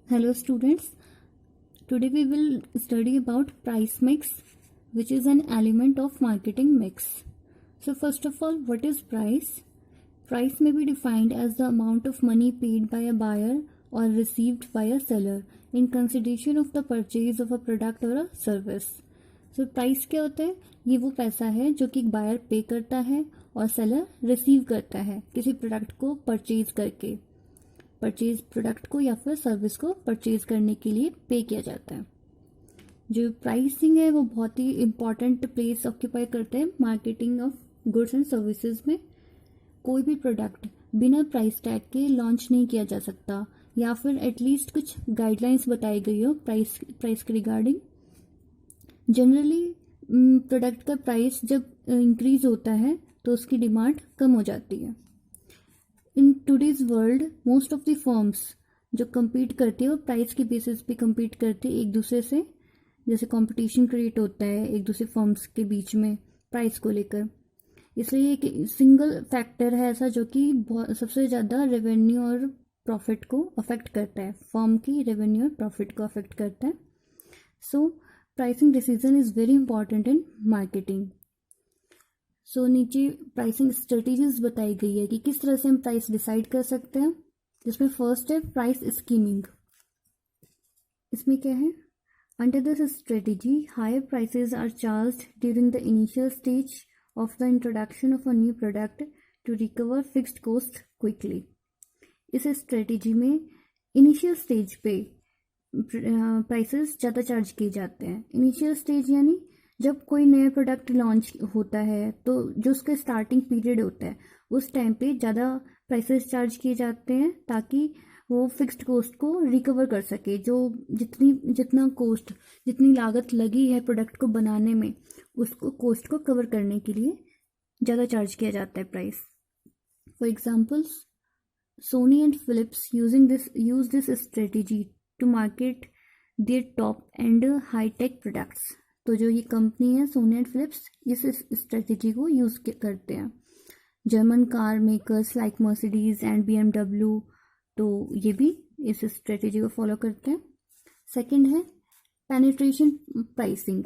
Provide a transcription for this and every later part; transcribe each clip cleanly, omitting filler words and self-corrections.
Hello students, today we will study about price mix, which is an element of marketing mix. So first of all, what is price? Price may be defined as the amount of money paid by a buyer or received by a seller in consideration of the purchase of a product or a service. So price क्या होता है? ये वो पैसा है जो कि buyer पे करता है और सेलर रिसीव करता है किसी प्रोडक्ट को परचेज करके, परचेज प्रोडक्ट को या फिर सर्विस को परचेज करने के लिए पे किया जाता है। जो प्राइसिंग है वो बहुत ही इम्पॉर्टेंट प्लेस ऑक्यूपाई करते हैं marketing of goods and services में। कोई भी प्रोडक्ट बिना प्राइस टैग के लॉन्च नहीं किया जा सकता, या फिर एटलीस्ट कुछ गाइडलाइंस बताई गई हो प्राइस के रिगार्डिंग। जनरली प्रोडक्ट का प्राइस जब इंक्रीज होता है तो उसकी डिमांड कम हो जाती है। In today's world most of the firms जो कम्पीट करते हैं वो प्राइस के बेसिस पे कम्पीट करते हैं एक दूसरे से, जैसे कंपटीशन क्रिएट होता है एक दूसरे फर्म्स के बीच में प्राइस को लेकर। इसलिए एक सिंगल फैक्टर है ऐसा जो कि सबसे ज़्यादा रेवेन्यू और प्रॉफिट को अफेक्ट करता है, फर्म की रेवेन्यू और प्रॉफिट को अफेक्ट करता है। So pricing decision is very important in marketing. So नीचे प्राइसिंग स्ट्रेटेजीज बताई गई है कि किस तरह से हम प्राइस डिसाइड कर सकते हैं, जिसमें फर्स्ट है प्राइस स्कीमिंग। इसमें क्या है? Under this strategy higher prices are charged during the initial stage of the introduction of a new product to recover fixed cost quickly. इस स्ट्रेटेजी में इनिशियल स्टेज पे प्राइसेस ज़्यादा चार्ज किए जाते हैं। इनिशियल स्टेज यानी जब कोई नया प्रोडक्ट लॉन्च होता है तो जो उसका स्टार्टिंग पीरियड होता है उस टाइम पे ज़्यादा प्राइसेस चार्ज किए जाते हैं ताकि वो फिक्स्ड कॉस्ट को रिकवर कर सके। जो जितनी लागत लगी है प्रोडक्ट को बनाने में, उसको कॉस्ट को कवर करने के लिए ज़्यादा चार्ज किया जाता है price. For examples, Sony and Philips use this strategy to market their top and high tech products. तो जो ये कंपनी है सोनी एंड फिलिप्स, इस स्ट्रेटेजी को यूज़ करते हैं। German car makers like Mercedes and BMW, तो ये भी इस स्ट्रेटेजी को फॉलो करते हैं। सेकंड है पेनिट्रेशन प्राइसिंग।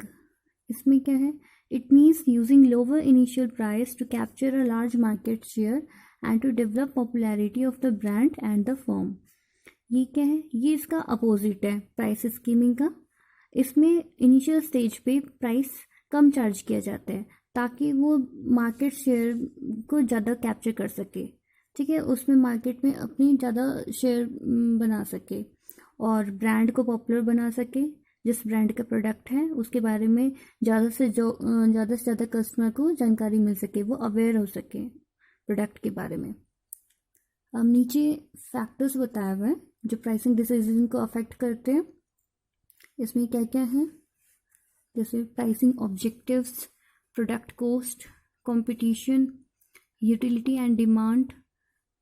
इसमें क्या है? It means using lower initial price to capture a large market share and to develop popularity of the brand and the firm. ये क्या है? ये इसका अपोजिट है प्राइस स्कीमिंग का। इसमें इनिशियल स्टेज पे प्राइस कम चार्ज किया जाता है ताकि वो मार्केट शेयर को ज़्यादा कैप्चर कर सके, ठीक है, उसमें मार्केट में अपनी ज़्यादा शेयर बना सके और ब्रांड को पॉपुलर बना सके। जिस ब्रांड का प्रोडक्ट है उसके बारे में ज़्यादा से ज़्यादा कस्टमर को जानकारी मिल सके, वो अवेयर हो सके प्रोडक्ट के बारे में। अब नीचे फैक्टर्स बताया हुआ है जो प्राइसिंग डिसीजन को अफेक्ट करते हैं। इसमें क्या क्या है? जैसे pricing objectives, product cost, competition, utility and demand,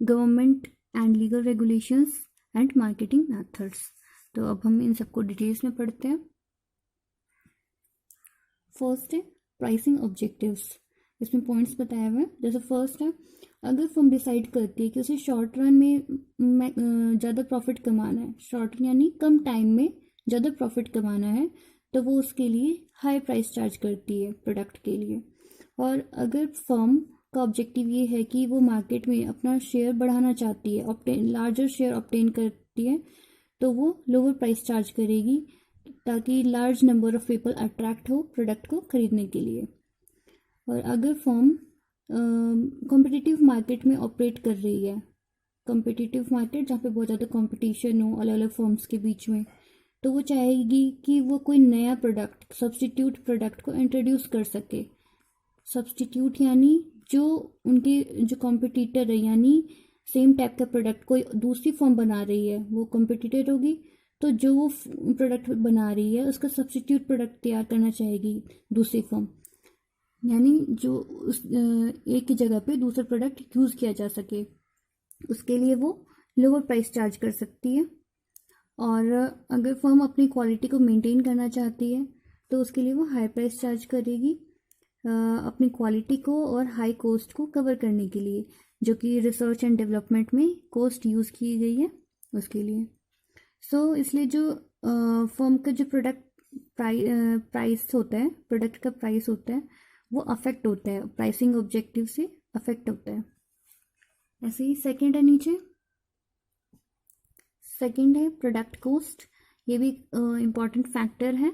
government and legal regulations and marketing methods. तो अब हम इन सबको डिटेल्स में पढ़ते हैं। फर्स्ट है प्राइसिंग ऑब्जेक्टिव्स। इसमें पॉइंट्स बताए हुए हैं। जैसे फर्स्ट है, अगर फर्म डिसाइड करती है कि उसे शॉर्ट रन में ज़्यादा प्रॉफिट कमाना है, शॉर्ट यानी कम टाइम में ज़्यादा प्रॉफिट कमाना है, तो वो उसके लिए हाई प्राइस चार्ज करती है प्रोडक्ट के लिए। और अगर फर्म का ऑब्जेक्टिव ये है कि वो मार्केट में अपना शेयर बढ़ाना चाहती है, लार्जर शेयर ऑब्टेन करती है, तो वो लोअर प्राइस चार्ज करेगी ताकि large number of people attract हो प्रोडक्ट को खरीदने के लिए। और अगर फर्म कॉम्पिटिटिव मार्केट में ऑपरेट कर रही है, कॉम्पिटिटिव मार्केट जहाँ पे बहुत ज़्यादा कॉम्पिटिशन हो अलग अलग फर्म्स के बीच में, तो वो चाहेगी कि वो कोई नया प्रोडक्ट, सब्स्टिट्यूट प्रोडक्ट को इंट्रोड्यूस कर सके। सब्स्टिट्यूट यानी जो उनके जो कॉम्पिटिटर है, यानी सेम टाइप का प्रोडक्ट कोई दूसरी फर्म बना रही है, वो कॉम्पिटिटर होगी, तो जो वो प्रोडक्ट बना रही है उसका सब्स्टिट्यूट प्रोडक्ट तैयार करना चाहेगी दूसरी फर्म, यानी जो उस एक ही जगह पे दूसरा प्रोडक्ट यूज़ किया जा सके, उसके लिए वो लोअर प्राइस चार्ज कर सकती है। और अगर फर्म अपनी क्वालिटी को मेंटेन करना चाहती है तो उसके लिए वो हाई प्राइस चार्ज करेगी अपनी क्वालिटी को और हाई कॉस्ट को कवर करने के लिए, जो कि रिसर्च एंड डेवलपमेंट में कॉस्ट यूज़ की गई है उसके लिए। इसलिए जो फर्म का जो प्रोडक्ट प्राइस होता है, प्रोडक्ट का प्राइस होता है, वो अफेक्ट होता है, प्राइसिंग ऑब्जेक्टिव से अफेक्ट होता है। ऐसे ही सेकंड है नीचे, सेकंड है प्रोडक्ट कॉस्ट। ये भी इम्पॉर्टेंट फैक्टर है।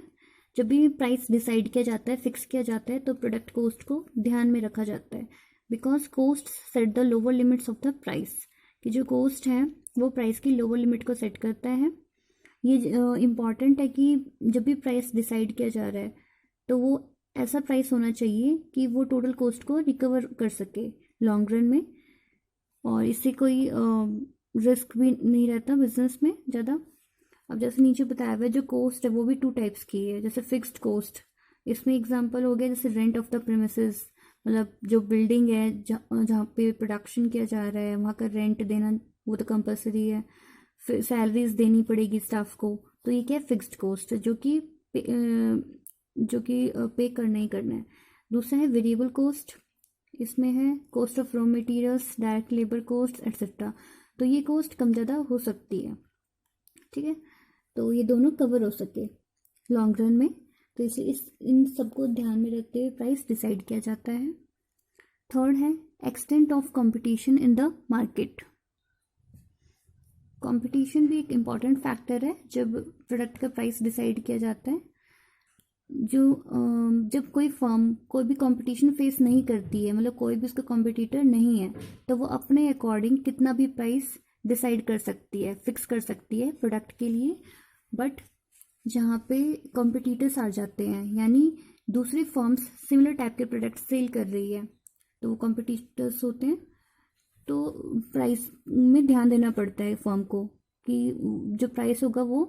जब भी प्राइस डिसाइड किया जाता है, फिक्स किया जाता है, तो प्रोडक्ट कॉस्ट को ध्यान में रखा जाता है, because cost set the lower limits of the price. कि जो कॉस्ट है वो प्राइस की लोअर लिमिट को सेट करता है। ये इम्पॉर्टेंट है कि जब भी प्राइस डिसाइड किया जा रहा है तो वो ऐसा प्राइस होना चाहिए कि वो टोटल कॉस्ट को रिकवर कर सके लॉन्ग रन में, और इससे कोई रिस्क भी नहीं रहता बिजनेस में ज़्यादा। अब जैसे नीचे बताया हुआ है, जो कॉस्ट है वो भी 2 टाइप्स की है। जैसे फिक्स्ड कॉस्ट, इसमें एग्जांपल हो गया जैसे रेंट ऑफ द प्रीमिसेस, मतलब जो बिल्डिंग है जहाँ पे प्रोडक्शन किया जा रहा है वहाँ का रेंट देना वो तो कंपलसरी है, फिर सैलरीज देनी पड़ेगी स्टाफ को, तो ये क्या है, फिक्स्ड कॉस्ट, जो कि पे करना ही करना है। दूसरा है वेरिएबल कॉस्ट, इसमें है cost of raw materials, direct labour cost etcetera. तो ये कॉस्ट कम ज़्यादा हो सकती है, ठीक है, तो ये दोनों कवर हो सके लॉन्ग रन में, तो इसे इन सबको ध्यान में रखते हुए प्राइस डिसाइड किया जाता है। थर्ड है extent of competition in the market. Competition भी एक इम्पॉर्टेंट फैक्टर है जब प्रोडक्ट का प्राइस डिसाइड किया जाता है। जब कोई फर्म कोई भी कंपटीशन फेस नहीं करती है, मतलब कोई भी उसका कॉम्पिटिटर नहीं है, तो वो अपने अकॉर्डिंग कितना भी प्राइस डिसाइड कर सकती है, फिक्स कर सकती है प्रोडक्ट के लिए। बट जहाँ पे कॉम्पिटिटर्स आ जाते हैं, यानी दूसरी फर्म्स सिमिलर टाइप के प्रोडक्ट सेल कर रही है, तो वो कॉम्पिटिटर्स होते हैं, तो प्राइस में ध्यान देना पड़ता है फर्म को कि जो प्राइस होगा वो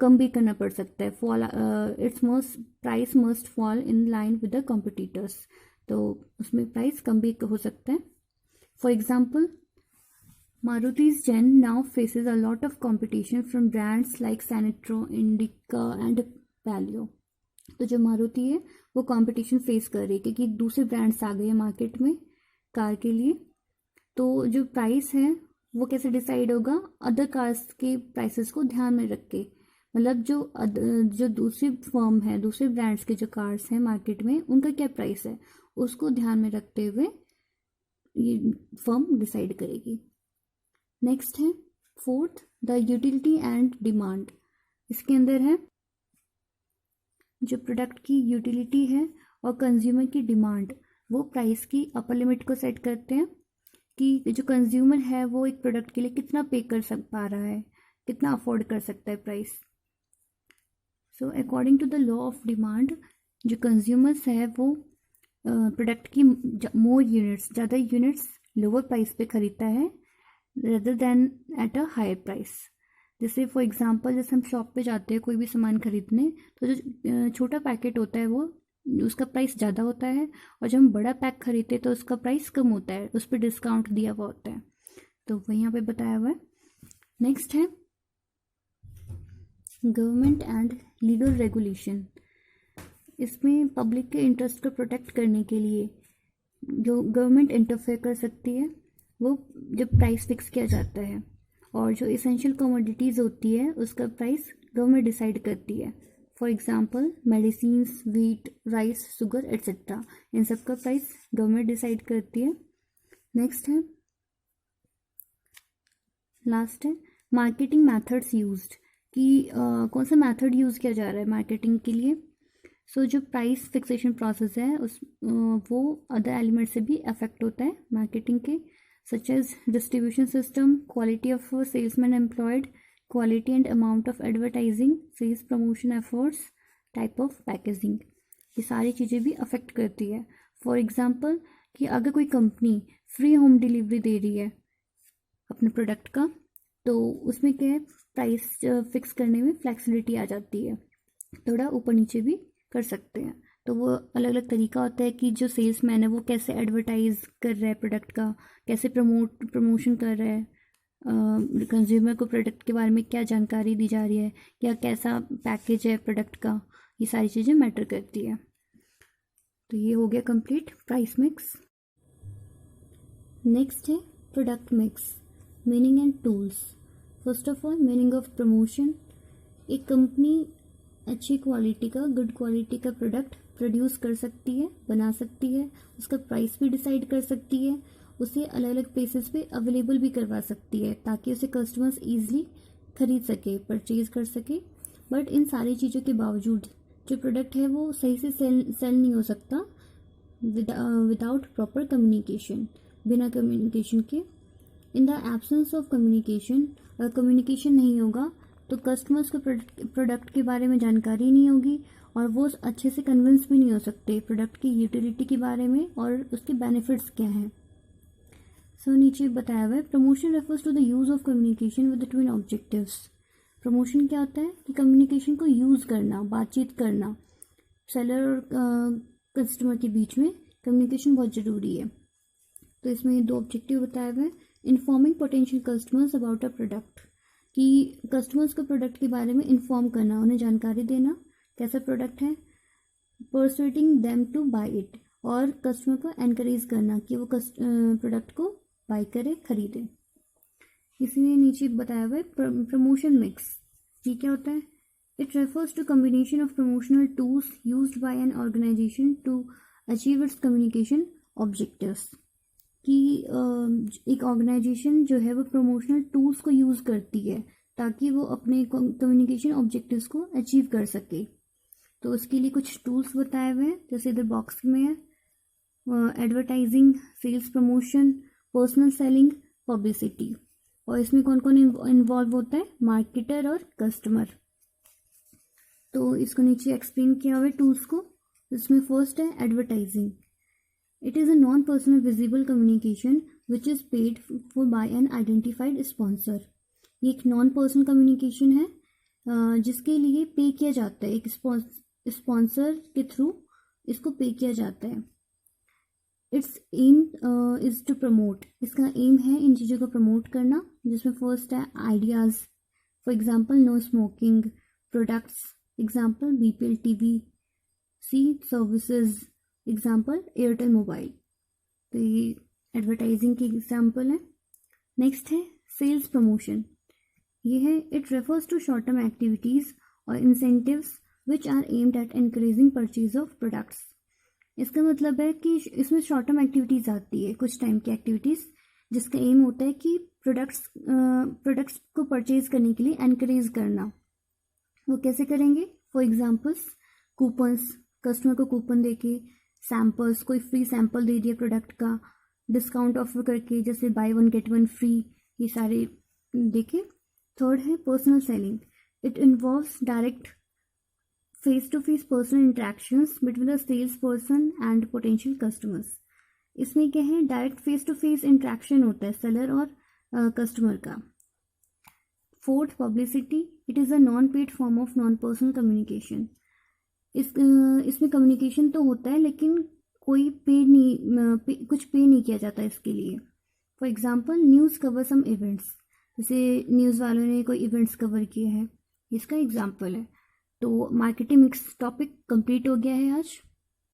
कम भी करना पड़ सकता है। Fall it's must price must fall in line with the competitors, तो उसमें प्राइस कम भी हो सकता है। For example, Maruti's Gen now faces a lot of competition from brands like Sanitro, Indica and Palio। तो जो मारुति है वो कंपटीशन फेस कर रही है क्योंकि दूसरे ब्रांड्स आ गए हैं मार्केट में कार के लिए। तो जो प्राइस है वो कैसे डिसाइड होगा, अदर कार्स के प्राइसेस को ध्यान में रख के, मतलब जो दूसरी फर्म है, दूसरे ब्रांड्स के जो कार्स हैं मार्केट में उनका क्या प्राइस है उसको ध्यान में रखते हुए ये फर्म डिसाइड करेगी। नेक्स्ट है fourth, the utility and demand. इसके अंदर है जो प्रोडक्ट की यूटिलिटी है और कंज्यूमर की डिमांड, वो प्राइस की अपर लिमिट को सेट करते हैं कि जो कंज्यूमर है वो एक प्रोडक्ट के लिए कितना पे कर पा रहा है, कितना अफोर्ड कर सकता है price. So according to the law of demand, जो कंज्यूमर्स है वो प्रोडक्ट की मोर यूनिट्स, ज़्यादा यूनिट्स लोअर प्राइस पे खरीदता है rather than at a higher price. जैसे फॉर एग्जांपल, जैसे हम शॉप पे जाते हैं कोई भी सामान खरीदने, तो जो छोटा पैकेट होता है वो उसका प्राइस ज़्यादा होता है, और जब हम बड़ा पैक खरीदते हैं तो उसका प्राइस कम होता है, उस पर डिस्काउंट दिया हुआ होता है, तो वही यहाँ पे बताया हुआ है। नेक्स्ट है गवर्नमेंट एंड लीगल रेगुलेशन। इसमें पब्लिक के इंटरेस्ट को प्रोटेक्ट करने के लिए जो गवर्नमेंट इंटरफेयर कर सकती है वो जब प्राइस फिक्स किया जाता है, और जो इसेंशियल कमोडिटीज़ होती है उसका प्राइस गवर्नमेंट डिसाइड करती है। For example medicines, wheat, rice, sugar etcetera, इन सब का प्राइस गवर्नमेंट डिसाइड करती है। नेक्स्ट है, लास्ट है मार्केटिंग मेथड्स यूज्ड, कि कौन सा मेथड यूज़ किया जा रहा है मार्केटिंग के लिए। सो जो प्राइस फिक्सेशन प्रोसेस है वो अदर एलिमेंट से भी अफेक्ट होता है मार्केटिंग के, such as distribution system, quality of salesman employed, quality and amount of advertising, sales promotion efforts, type of packaging, ये सारी चीज़ें भी अफेक्ट करती है। फॉर एग्जांपल कि अगर कोई कंपनी फ्री होम डिलीवरी दे रही है अपने प्रोडक्ट का, तो उसमें क्या है, प्राइस फिक्स करने में फ्लेक्सिबिलिटी आ जाती है, थोड़ा ऊपर नीचे भी कर सकते हैं। तो वो अलग अलग तरीका होता है कि जो सेल्समैन है वो कैसे एडवर्टाइज कर रहा है प्रोडक्ट का, कैसे प्रमोशन कर रहा है, कंज्यूमर को प्रोडक्ट के बारे में क्या जानकारी दी जा रही है, या कैसा पैकेज है प्रोडक्ट का, ये सारी चीज़ें मैटर करती है। तो ये हो गया कंप्लीट प्राइस मिक्स। नेक्स्ट है product mix, meaning and tools. First of all, meaning of promotion, एक कंपनी अच्छी क्वालिटी का, गुड क्वालिटी का प्रोडक्ट प्रोड्यूस कर सकती है, बना सकती है, उसका प्राइस भी डिसाइड कर सकती है, उसे अलग अलग प्लेसेस पे अवेलेबल भी करवा सकती है ताकि उसे कस्टमर्स ईजिली खरीद सके, परचेज कर सके। बट इन सारी चीज़ों के बावजूद जो प्रोडक्ट है वो सही से सेल नहीं हो सकता विदाउट प्रॉपर कम्युनिकेशन, बिना कम्युनिकेशन के। In the absence of communication, अगर कम्युनिकेशन नहीं होगा तो कस्टमर्स को प्रोडक्ट के बारे में जानकारी नहीं होगी और वो अच्छे से कन्विंस भी नहीं हो सकते प्रोडक्ट की यूटिलिटी के बारे में और उसके बेनिफिट्स क्या हैं। सो नीचे बताया हुआ है, promotion refers to the use of communication with twin objectives. Promotion क्या होता है कि कम्युनिकेशन को यूज़ करना, बातचीत करना। सेलर और कस्टमर के बीच में कम्युनिकेशन बहुत ज़रूरी है। तो इसमें 2 ऑब्जेक्टिव बताए हुए हैं, informing potential customers about a product, कि कस्टमर्स को प्रोडक्ट के बारे में इन्फॉर्म करना, उन्हें जानकारी देना कैसा प्रोडक्ट है। Persuading them to buy it, और कस्टमर को एनकरेज करना कि वो प्रोडक्ट को बाय करे, खरीदे। इसलिए नीचे बताया हुआ है प्रमोशन मिक्स। ये क्या होता है? It refers to combination of promotional tools used by an organisation to achieve its communication objectives, कि एक ऑर्गेनाइजेशन जो है वो प्रमोशनल टूल्स को यूज़ करती है ताकि वो अपने कम्युनिकेशन ऑब्जेक्टिव्स को अचीव कर सके। तो उसके लिए कुछ टूल्स बताए हुए हैं, जैसे इधर बॉक्स में है, advertising, sales promotion, personal selling, publicity. और इसमें कौन कौन इन्वॉल्व होता है? मार्केटर और कस्टमर। तो इसको नीचे एक्सप्लेन किया हुआ है टूल्स को। इसमें फर्स्ट है advertising. It is a non personal visible communication which is paid for by an identified sponsor. ये एक नॉन पर्सनल कम्युनिकेशन है जिसके लिए पे किया जाता है, एक स्पॉन्सर के थ्रू इसको पे किया जाता है। It's aim is to promote, इसका एम है इन चीज़ों को प्रमोट करना, जिसमें फर्स्ट है ideas, for example no smoking, products, example BPL TV, C services, example Airtel mobile. तो ये एडवर्टाइजिंग के एग्जांपल है। नेक्स्ट है सेल्स प्रमोशन। ये है, it refers to short term activities और incentives which are aimed at encouraging purchase of products. इसका मतलब है कि इसमें शॉर्ट टर्म एक्टिविटीज़ आती है, कुछ टाइम की एक्टिविटीज़, जिसका एम होता है कि प्रोडक्ट्स को परचेज करने के लिए एनकरेज करना। वो कैसे करेंगे? फॉर एग्जांपल्स कूपन्स, कस्टमर को कूपन देके, सैम्पल्स, कोई फ्री सैम्पल दे दिया प्रोडक्ट का, डिस्काउंट ऑफर करके, जैसे बाय 1 गेट 1 फ्री, ये सारे देखे। थर्ड है personal selling. It involves direct face to face personal interactions between the sales person and potential customers. इसमें क्या है? Direct face to face interaction होता है सेलर और कस्टमर का। Fourth, publicity. It is a non paid form of non personal communication. इसमें communication तो होता है लेकिन कोई कुछ पे नहीं किया जाता इसके लिए। For example news cover some events, जैसे न्यूज़ वालों ने कोई इवेंट्स कवर किए हैं, इसका एग्जाम्पल है। तो मार्केटिंग मिक्स टॉपिक कंप्लीट हो गया है आज।